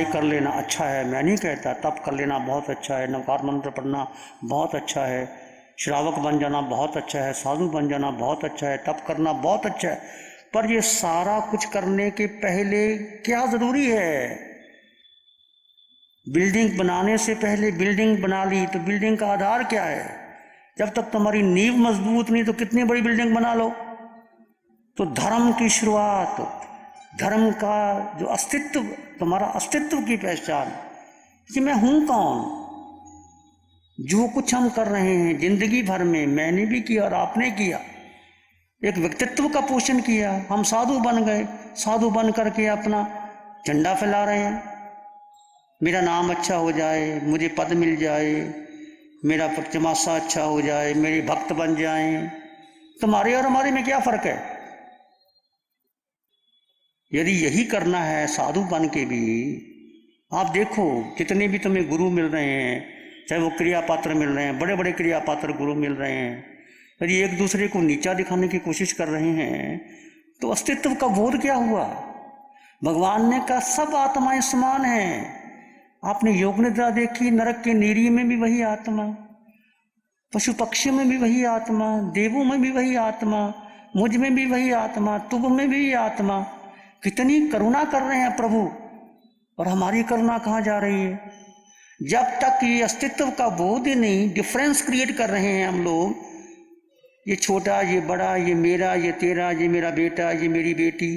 कर लेना अच्छा है, मैं नहीं कहता, तप कर लेना बहुत अच्छा है, नवकार मंत्र पढ़ना बहुत अच्छा है, श्रावक बन जाना बहुत अच्छा है, साधु बन जाना बहुत अच्छा है, तप करना बहुत अच्छा है, पर ये सारा कुछ करने के पहले क्या जरूरी है? बिल्डिंग बनाने से पहले बिल्डिंग बना ली तो बिल्डिंग का आधार क्या है? जब तक तुम्हारी नींव मजबूत नहीं तो कितनी बड़ी बिल्डिंग बना लो। तो धर्म की शुरुआत, धर्म का जो अस्तित्व, तुम्हारा अस्तित्व की पहचान कि मैं हूं कौन। जो कुछ हम कर रहे हैं जिंदगी भर में, मैंने भी किया और आपने किया, एक व्यक्तित्व का पोषण किया। हम साधु बन गए, साधु बन करके अपना झंडा फैला रहे हैं, मेरा नाम अच्छा हो जाए, मुझे पद मिल जाए, मेरा प्रतिमाशा अच्छा हो जाए, मेरे भक्त बन जाएं। तुम्हारे और हमारे में क्या फर्क है? यदि यही करना है साधु बन के भी, आप देखो कितने भी तुम्हें गुरु मिल रहे हैं, चाहे वो क्रिया पात्र मिल रहे हैं, बड़े बड़े क्रिया पात्र गुरु मिल रहे हैं, यदि एक दूसरे को नीचा दिखाने की कोशिश कर रहे हैं तो अस्तित्व का बोध क्या हुआ? भगवान ने कहा सब आत्माएं समान हैं। आपने योग निद्रा देखी, नरक के नीरी में भी वही आत्मा, पशु पक्षी में भी वही आत्मा, देवों में भी वही आत्मा, मुझ में भी वही आत्मा, तुम में भी आत्मा। कितनी करुणा कर रहे हैं प्रभु, और हमारी करुणा कहाँ जा रही है? जब तक ये अस्तित्व का बोध ही नहीं, डिफरेंस क्रिएट कर रहे हैं हम लोग, ये छोटा, ये बड़ा, ये मेरा, ये तेरा, ये मेरा बेटा, ये मेरी बेटी,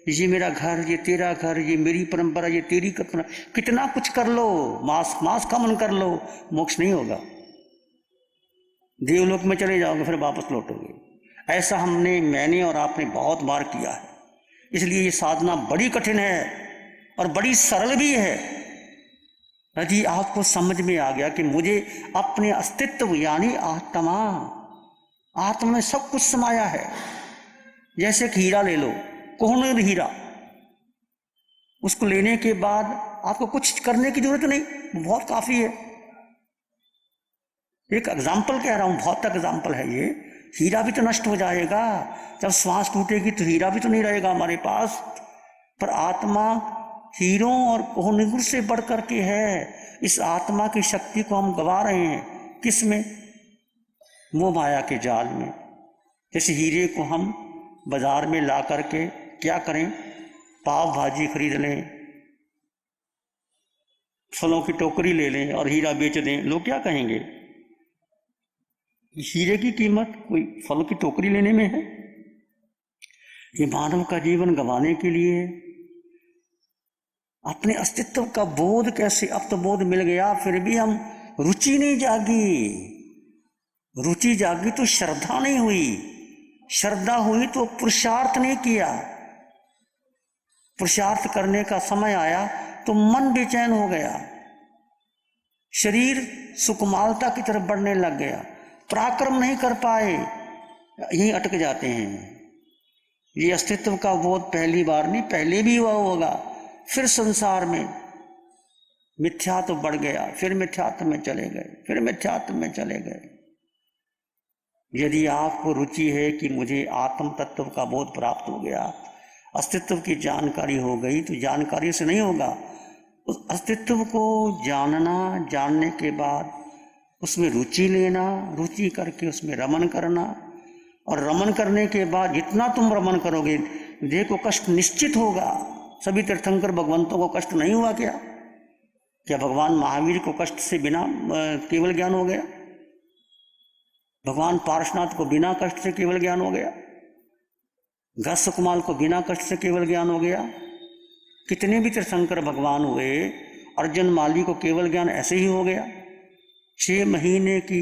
ये मेरा घर, ये तेरा घर, ये मेरी परंपरा, ये तेरी कल्पना, कितना कुछ कर लो, मास मास का मन कर लो, मोक्ष नहीं होगा। देवलोक में चले जाओगे फिर वापस लौटोगे। ऐसा मैंने और आपने बहुत बार किया है। इसलिए ये साधना बड़ी कठिन है और बड़ी सरल भी है। यदि आपको समझ में आ गया कि मुझे अपने अस्तित्व यानी आत्मा में सब कुछ समाया है। जैसे कि हीरा ले लो, कोहिनूर हीरा, उसको लेने के बाद आपको कुछ करने की जरूरत नहीं, बहुत काफी है। एक एग्जाम्पल कह रहा हूं, बहुत एग्जाम्पल है ये। हीरा भी तो नष्ट हो जाएगा, जब श्वास टूटेगी तो हीरा भी तो नहीं रहेगा हमारे पास। पर आत्मा हीरों और कोहिनूर से बढ़ करके है। इस आत्मा की शक्ति को हम गवा रहे हैं, किस में? मोह माया के जाल में। जैसे हीरे को हम बाजार में ला करके क्या करें, पाव भाजी खरीद लें, फलों की टोकरी ले लें और हीरा बेच दें, लोग क्या कहेंगे? हीरे की कीमत कोई फल की टोकरी लेने में है? ये मानव का जीवन गंवाने के लिए अपने अस्तित्व का बोध कैसे? अब तो बोध मिल गया, फिर भी हम रुचि नहीं जागी। रुचि जागी तो श्रद्धा नहीं हुई, श्रद्धा हुई तो पुरुषार्थ नहीं किया। पुरुषार्थ करने का समय आया तो मन बेचैन हो गया, शरीर सुकुमारता की तरफ बढ़ने लग गया, पराक्रम नहीं कर पाए, यहीं अटक जाते हैं। ये अस्तित्व का बोध पहली बार नहीं, पहले भी हुआ होगा। फिर संसार में मिथ्यात्व बढ़ गया, फिर मिथ्यात्व में चले गए, फिर मिथ्यात्व में चले गए। यदि आपको रुचि है कि मुझे आत्म तत्व का बोध प्राप्त हो गया, अस्तित्व की जानकारी हो गई, तो जानकारी से नहीं होगा। उस अस्तित्व को जानना, जानने के बाद उसमें रुचि लेना, रुचि करके उसमें रमन करना, और रमन करने के बाद जितना तुम रमन करोगे देह को कष्ट निश्चित होगा। सभी तीर्थंकर भगवंतों को कष्ट नहीं हुआ क्या? क्या भगवान महावीर को कष्ट से बिना केवल ज्ञान हो गया? भगवान पार्श्वनाथ को बिना कष्ट से केवल ज्ञान हो गया? घस्सकुमाल को बिना कष्ट से केवल ज्ञान हो गया? कितने भी तीर्थंकर भगवान हुए, अर्जुन माली को केवल ज्ञान ऐसे ही हो गया। 6 महीने की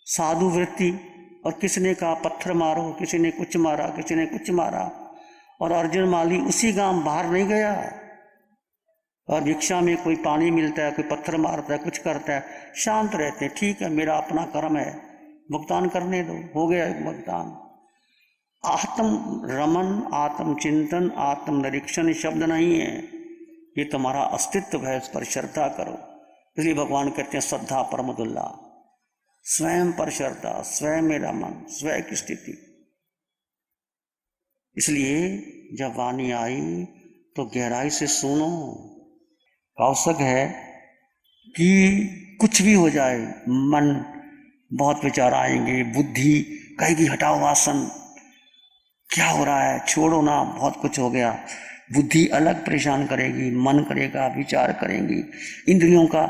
साधु वृत्ति, और किसने कहा पत्थर मारो, किसी ने कुछ मारा, किसी ने कुछ मारा, और अर्जुन माली उसी गांव बाहर नहीं गया। और भिक्षा में कोई पानी मिलता है, कोई पत्थर मारता है, कुछ करता है, शांत रहते हैं, ठीक है मेरा अपना कर्म है, भुगतान करने दो, हो गया भुगतान। आत्म रमन, आत्म चिंतन, आत्म निरीक्षण शब्द नहीं है, ये तुम्हारा अस्तित्व है, उस पर श्रद्धा करो। इसलिए भगवान कहते हैं श्रद्धा परमदुल्ला, स्वयं पर श्रद्धा, स्वयं में रमन, स्वयं की स्थिति। इसलिए जब वाणी आई तो गहराई से सुनो, कौशक है कि कुछ भी हो जाए, मन बहुत विचार आएंगे, बुद्धि कहेगी हटाओ आसन, क्या हो रहा है, छोड़ो ना, बहुत कुछ हो गया। बुद्धि अलग परेशान करेगी, मन करेगा, विचार करेंगी, इंद्रियों का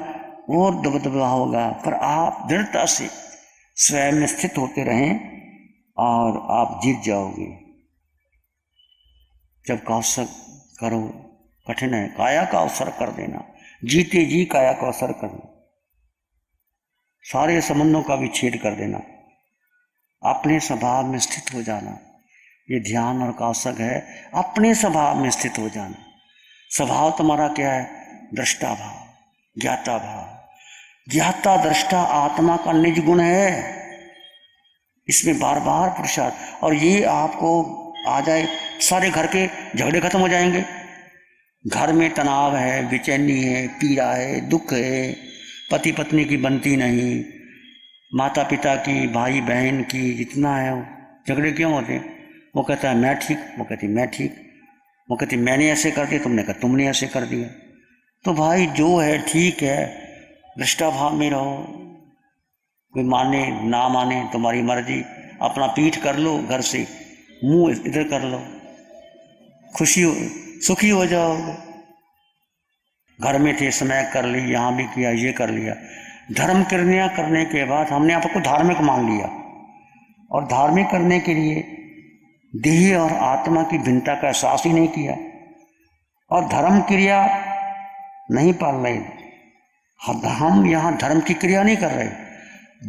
और दबदबा होगा। पर आप दृढ़ता से स्वयं में स्थित होते रहें और आप जीत जाओगे। जब कौशक करो, कठिन है, काया का अवसर कर देना, जीते जी काया का अवसर करना, सारे संबंधों का विच्छेद कर देना, अपने स्वभाव में स्थित हो जाना। ये ध्यान और कौशक है, अपने स्वभाव में स्थित हो जाना। स्वभाव तुम्हारा क्या है? दृष्टा भाव, ज्ञाता भाव। ज्ञाता दृष्टा आत्मा का निज गुण है, इसमें बार बार पुरुषार्थ। और ये आपको आ जाए, सारे घर के झगड़े खत्म हो जाएंगे। घर में तनाव है, बेचैनी है, पीड़ा है, दुख है, पति पत्नी की बनती नहीं, माता पिता की, भाई बहन की, जितना है झगड़े क्यों होते हैं? वो कहता है मैं ठीक, वो कहती मैं ठीक, वो कहती मैंने ऐसे कर दिया, तुमने कहा तुमने ऐसे कर दिया। तो भाई जो है ठीक है, दृष्टा भाव में रहो। कोई माने ना माने तुम्हारी मर्जी, अपना पीठ कर लो, घर से मुंह इधर कर लो, खुशी हो, सुखी हो जाओगे। घर में थे समय कर ली, यहाँ भी किया, ये कर लिया। धर्म क्रिया करने के बाद हमने आपको धार्मिक मान लिया, और धार्मिक करने के लिए देह और आत्मा की भिन्नता का एहसास ही नहीं किया, और धर्म क्रिया नहीं पाल रहे। हम यहाँ धर्म की क्रिया नहीं कर रहे,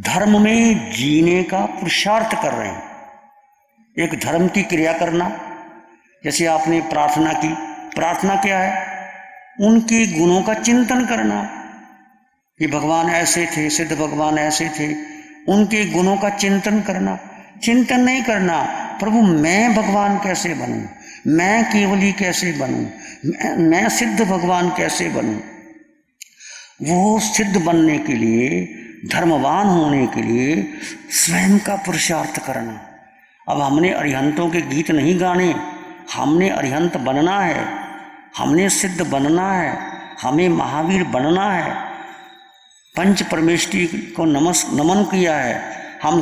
धर्म में जीने का पुरुषार्थ कर रहे हैं। एक धर्म की क्रिया करना, जैसे आपने प्रार्थना की, प्रार्थना क्या है? उनके गुणों का चिंतन करना। ये भगवान ऐसे थे, सिद्ध भगवान ऐसे थे, उनके गुणों का चिंतन करना। चिंतन नहीं करना प्रभु मैं भगवान कैसे बनूं, मैं केवली कैसे बनूं, मैं सिद्ध भगवान कैसे बनूं। वो सिद्ध बनने के लिए, धर्मवान होने के लिए स्वयं का पुरुषार्थ करना। अब हमने अरिहंतों के गीत नहीं गाने, हमने अरिहंत बनना है, हमने सिद्ध बनना है, हमें महावीर बनना है। पंच परमेष्टि को नमन किया है, हम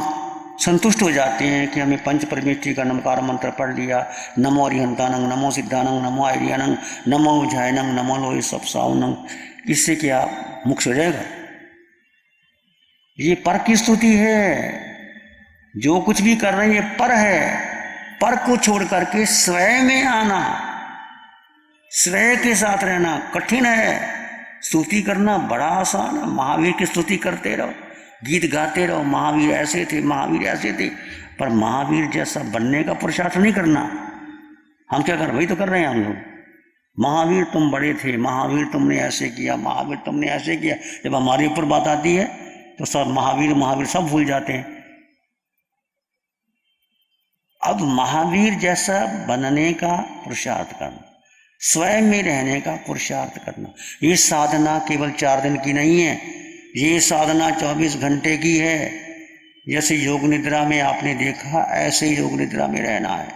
संतुष्ट हो जाते हैं कि हमें पंच परमेष्टि का नमकार मंत्र पढ़ लिया। नमो अरिहंतानंग, नमो सिद्धानंग, नमो आर्यानंग, नमो उज्जायनंग, नमो लोहे सब सावनंग। इससे क्या मोक्ष हो जाएगा? ये पर की स्तुति है। जो कुछ भी कर रहे हैं ये पर है। पर को छोड़ करके स्वयं में आना, स्वयं के साथ रहना कठिन है। स्तुति करना बड़ा आसान है। महावीर की स्तुति करते रहो, गीत गाते रहो, महावीर ऐसे थे, महावीर ऐसे थे, पर महावीर जैसा बनने का पुरुषार्थ नहीं करना। हम क्या कर रहे हैं? वही तो कर रहे हैं हम लोग। महावीर तुम बड़े थे, महावीर तुमने ऐसे किया, महावीर तुमने ऐसे किया। जब हमारे ऊपर बात आती है तो सब महावीर महावीर सब भूल जाते हैं। अब महावीर जैसा बनने का पुरुषार्थ करना, स्वयं में रहने का पुरुषार्थ करना। ये साधना केवल 4 दिन की नहीं है, ये साधना 24 घंटे की है। जैसे योग निद्रा में आपने देखा, ऐसे योग निद्रा में रहना है।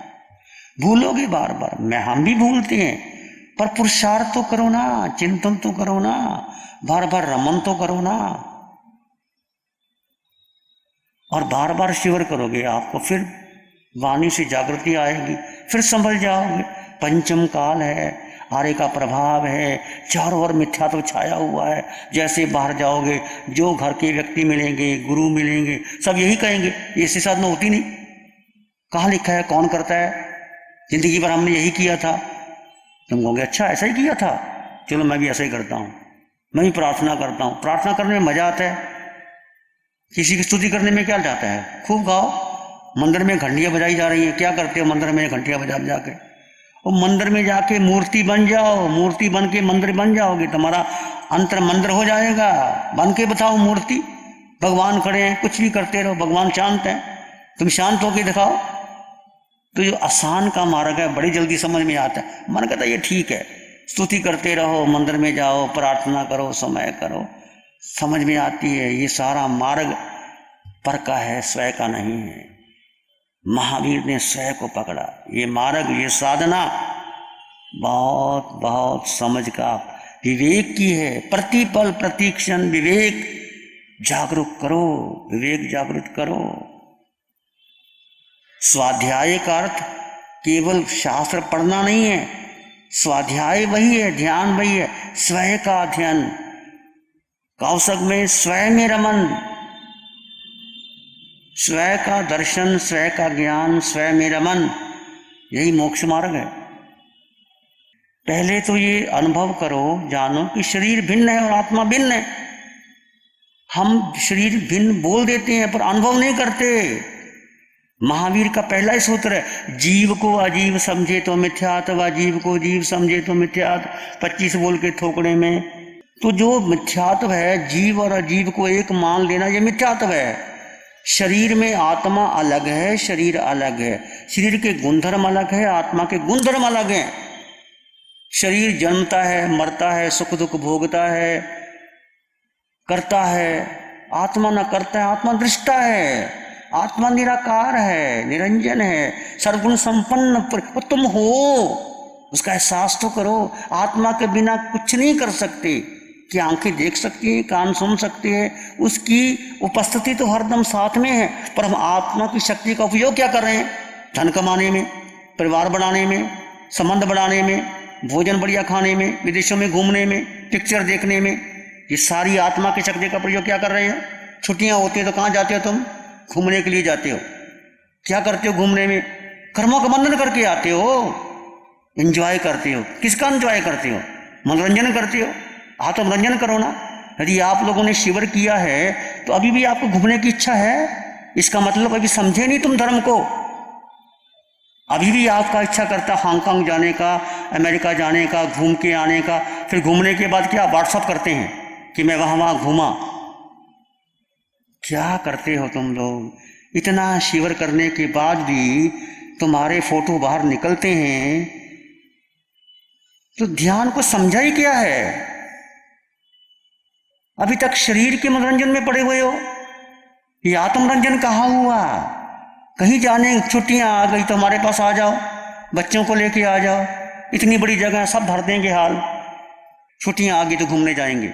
भूलोगे बार बार, हम भी भूलते हैं, पर पुरुषार्थ तो करो ना, चिंतन तो करो ना, बार बार रमन तो करो ना। और बार बार शिवर करोगे, आपको फिर वाणी से जागृति आएगी, फिर संभल जाओगे। पंचम काल है, आर्य का प्रभाव है, चारों ओर मिथ्या तो छाया हुआ है। जैसे बाहर जाओगे, जो घर के व्यक्ति मिलेंगे, गुरु मिलेंगे, सब यही कहेंगे ऐसी साधना होती नहीं। कहाँ लिखा है, कौन करता है? जिंदगी भर हमने यही किया था। तुम कहोगे अच्छा ऐसा ही किया था, चलो मैं भी ऐसा ही करता हूँ, मैं भी प्रार्थना करता हूँ। प्रार्थना करने में मजा आता है, किसी की स्तुति करने में क्या जाता है? खूब गाओ। मंदिर में घंटियां बजाई जा रही हैं, क्या करते हो मंदिर में घंटियां बजा बजा के? वो मंदिर में जाके मूर्ति बन जाओ, मूर्ति बन के मंदिर बन जाओगे, तुम्हारा अंतर मंदिर हो जाएगा। बन के बताओ मूर्ति, भगवान खड़े हैं, कुछ भी करते रहो, भगवान शांत है, तुम शांत होके दिखाओ। तो जो आसान का मार्ग है बड़ी जल्दी समझ में आता है। मन कहता है ये ठीक है, स्तुति करते रहो, मंदिर में जाओ, प्रार्थना करो, समय करो, समझ में आती है। ये सारा मार्ग पर का है, स्वयं का नहीं है। महावीर ने स्वयं को पकड़ा। ये मार्ग, ये साधना बहुत बहुत समझ का विवेक की है। प्रतिपल प्रतिक्षण विवेक जागरूक करो, विवेक जागृत करो। स्वाध्याय का अर्थ केवल शास्त्र पढ़ना नहीं है, स्वाध्याय वही है, ध्यान वही है, स्वयं का अध्ययन। कौशक में स्वयं में रमन, स्वयं का दर्शन, स्वयं का ज्ञान, स्वयं में रमन, यही मोक्ष मार्ग है। पहले तो ये अनुभव करो, जानो कि शरीर भिन्न है और आत्मा भिन्न है। हम शरीर भिन्न बोल देते हैं पर अनुभव नहीं करते। महावीर का पहला ही सूत्र है, जीव को अजीव समझे तो मिथ्यात्व, अजीव को जीव समझे तो मिथ्यात्व। 25 बोल के थोकड़े में। तो जो मिथ्यात्व है, जीव और अजीव को एक मान लेना, ये मिथ्यात्व है। शरीर में आत्मा अलग है, शरीर अलग है। शरीर के गुणधर्म अलग है, आत्मा के गुणधर्म अलग हैं। शरीर जन्मता है, मरता है, सुख दुख भोगता है, करता है। आत्मा न करता है, आत्मा दृष्टा है। आत्मा निराकार है, निरंजन है, सर्वगुण संपन्न। वो तुम हो, उसका एहसास तो करो। आत्मा के बिना कुछ नहीं कर सकते। कि आंखें देख सकती हैं, कान सुन सकते हैं, उसकी उपस्थिति तो हरदम साथ में है। पर हम आत्मा की शक्ति का उपयोग क्या कर रहे हैं? धन कमाने में, परिवार बढ़ाने में, संबंध बढ़ाने में, भोजन बढ़िया खाने में, विदेशों में घूमने में, पिक्चर देखने में। ये सारी आत्मा की शक्ति का प्रयोग क्या कर रहे हैं? छुट्टियां होती है तो कहाँ जाते हो तुम? घूमने के लिए जाते हो। क्या करते हो घूमने में? कर्मों का बंधन करके आते हो, एंजॉय करते हो। किसका एंजॉय करते हो? मनोरंजन करते हो। आत्मरंजन करो ना। यदि आप लोगों ने शिविर किया है तो अभी भी आपको घूमने की इच्छा है, इसका मतलब अभी समझे नहीं तुम धर्म को। अभी भी आपका इच्छा करता हांगकांग जाने का, अमेरिका जाने का, घूम के आने का। फिर घूमने के बाद क्या व्हाट्सअप करते हैं कि मैं वहां घूमा। क्या करते हो तुम लोग? इतना शिविर करने के बाद भी तुम्हारे फोटो बाहर निकलते हैं तो ध्यान को समझा ही क्या है? अभी तक शरीर के मनोरंजन में पड़े हुए हो। ये आत्मरंजन कहाँ हुआ? कहीं जाने, छुट्टियां आ गई तो हमारे पास आ जाओ, बच्चों को लेके आ जाओ। इतनी बड़ी जगह सब भर देंगे हाल। छुट्टियां आ गई तो घूमने जाएंगे,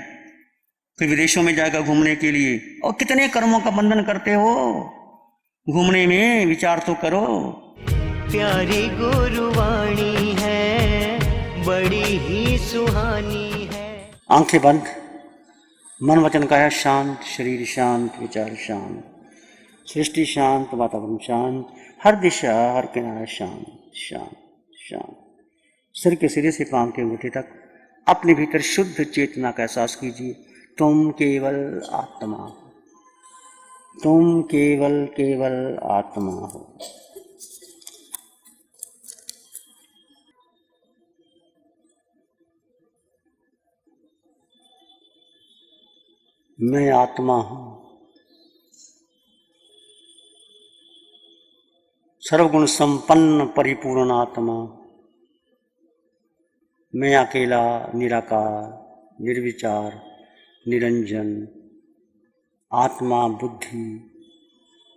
फिर विदेशों में जाएगा घूमने के लिए। और कितने कर्मों का बंधन करते हो घूमने में, विचार तो करो। प्यारी गुरुवाणी है, बड़ी ही सुहानी है। आंखें बंद, मन वचन काया शांत, शरीर शांत, विचार शांत, सृष्टि शांत, वातावरण शांत, हर दिशा हर किनारा शांत शांत शांत। सिर के सिरे से पांव के अंगूठे तक अपने भीतर शुद्ध चेतना का एहसास कीजिए। तुम केवल आत्मा हो, तुम केवल केवल आत्मा हो। मैं आत्मा हूं, सर्वगुण संपन्न परिपूर्ण आत्मा। मैं अकेला, निराकार, निर्विचार, निरंजन, आत्मा बुद्धि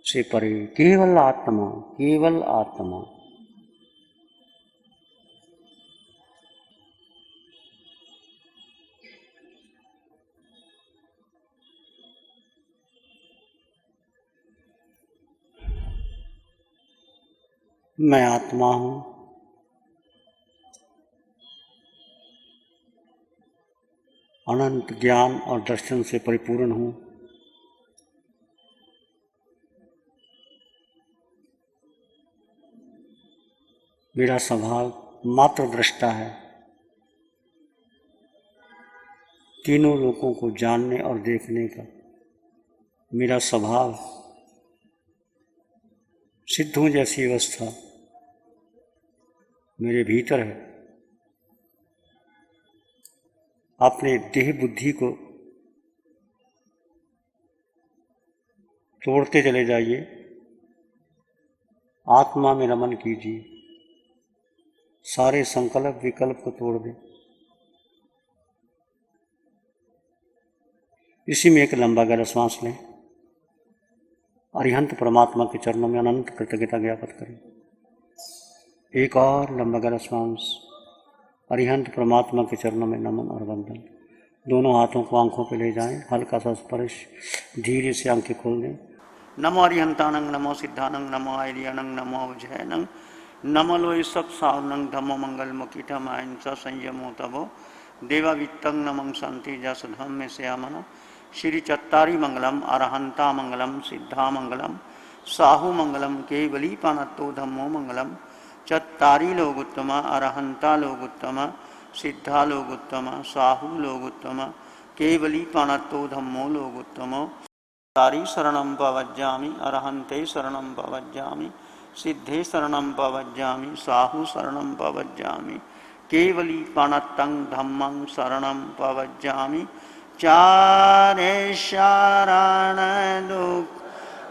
से परे, केवल आत्मा, केवल आत्मा। मैं आत्मा हूं, अनंत ज्ञान और दर्शन से परिपूर्ण हूं। मेरा स्वभाव मात्र दृष्टा है, तीनों लोगों को जानने और देखने का। मेरा स्वभाव सिद्धों जैसी अवस्था मेरे भीतर है। अपने देह बुद्धि को तोड़ते चले जाइए, आत्मा में रमन कीजिए। सारे संकल्प विकल्प को तोड़ दें। इसी में एक लंबा गहरा सांस लें। अरिहंत परमात्मा के चरणों में अनंत कृतज्ञता ज्ञापित करें। एक और लंबा गहरा सांस, अरिहंत परमात्मा के चरणों में नमन और वंदन। दोनों हाथों को आंखों पे ले जाएं, हल्का सा स्पर्श, धीरे से आंखें खोल दें। नमो अरिहंतानंग, नमो सिद्धानंग, नमो आर्यानंग, नमो उज्जैनंग, नमो लोय सत्सावनंग, धम्मो मंगल मुकिटम अहिंस संयमो तबो देवावित्तं नमं शांति जसधम में श्यामन। श्री चत्तारी मंगलम, अरहंता मंगलम, सिद्धा मंगलम, साहू मंगलम, केवली पानत्तो धम्मो मंगलम। चत्तारी लोग उत्तम, अरहंता लोग उत्तम, सिद्धा लोग उत्तम, साहू लोग उत्तम, केवली पानत्तो धम्मो लोग उत्तम। चत्तारी शरणं पवज्जामि, अरहंते शरणं पवज्जामि, सिद्धे शरणं पवज्जामि, साहू शरणं पवज्जामि, केवली पानत्तं धम्मं शरणं पवज्जामि। चारे शरण दुख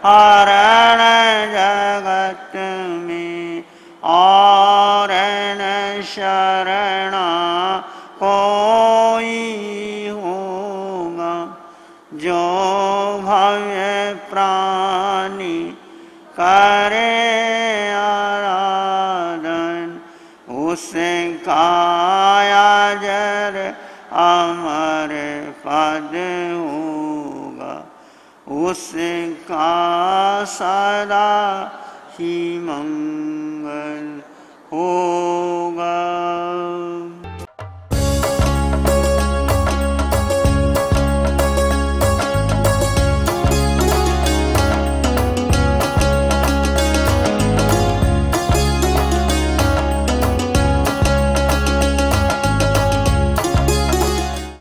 हरण जगत में, और न शरण कोई होगा। जो भव्य प्राणी करे आराधन, उसका अजर अमर पद होगा। उसका सदा ही मंगल हो।